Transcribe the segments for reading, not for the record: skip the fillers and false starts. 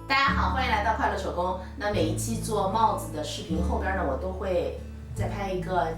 大家好，欢迎来到快乐手工。那每一期做帽子的视频后边呢，我都会再拍一个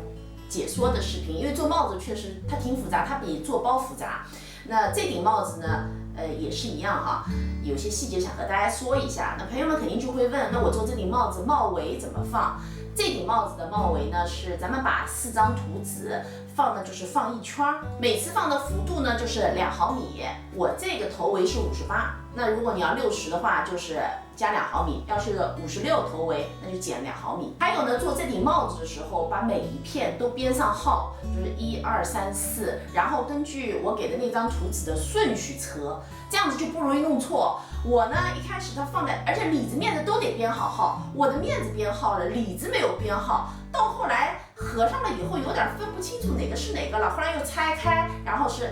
解说的视频，因为做帽子确实它挺复杂，它比做包复杂。那这顶帽子呢，也是一样哈，有些细节想和大家说一下。那朋友们肯定就会问，那我做这顶帽子帽围怎么放？这顶帽子的帽围呢，是咱们把4张图纸放的，就是放一圈儿，每次放的幅度呢就是2毫米。我这个头围是58，那如果你要60的话，就是加2毫米；要是56头围，那就减2毫米。还有呢，做这顶帽子的时候，把每一片都编上号，就是1、2、3、4，然后根据我给的那张图纸的顺序车，这样子就不容易弄错。我呢一开始它放在，而且里子面子都得编好号，我的面子编号了，里子没有编好，到后来合上了以后有点分不清楚哪个是哪个了，后来又拆开，然后是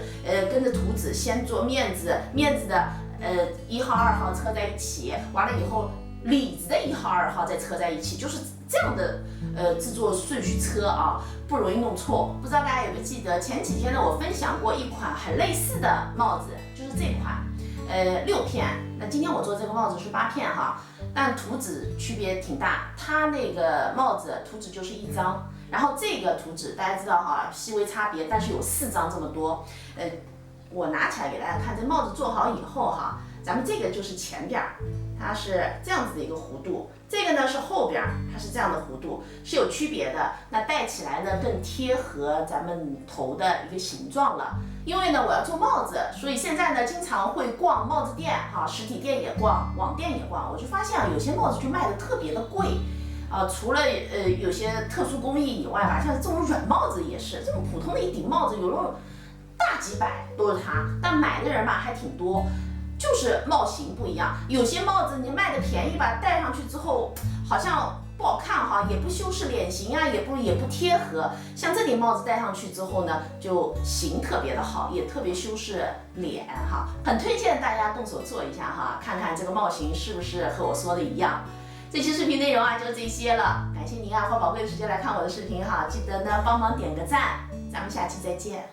跟着图纸先做面子，面子的1号、2号车在一起，完了以后里子的1号、2号再车在一起，就是这样的制作顺序车啊，不容易弄错。不知道大家有没有记得前几天呢，我分享过一款很类似的帽子，就是这款，6片。那今天我做这个帽子是8片哈，但图纸区别挺大。它那个帽子图纸就是1张，然后这个图纸大家知道哈，细微差别，但是有4张这么多。我拿起来给大家看，这帽子做好以后哈，咱们这个就是前边，它是这样子的一个弧度，这个呢是后边，它是这样的弧度，是有区别的。那戴起来呢更贴合咱们头的一个形状了。因为呢我要做帽子，所以现在呢经常会逛帽子店哈，实体店也逛，网店也逛，我就发现有些帽子就卖的特别的贵。除了有些特殊工艺以外吧，像这种软帽子也是，这种普通的一顶帽子有那种大几百都是它，但买的人吧还挺多，就是帽型不一样。有些帽子你卖的便宜吧，戴上去之后好像不好看哈，也不修饰脸型啊，也不贴合。像这顶帽子戴上去之后呢，就型特别的好，也特别修饰脸哈，很推荐大家动手做一下哈，看看这个帽型是不是和我说的一样。这期视频内容啊就这些了，感谢您啊花宝贵的时间来看我的视频哈，记得呢帮忙点个赞，咱们下期再见。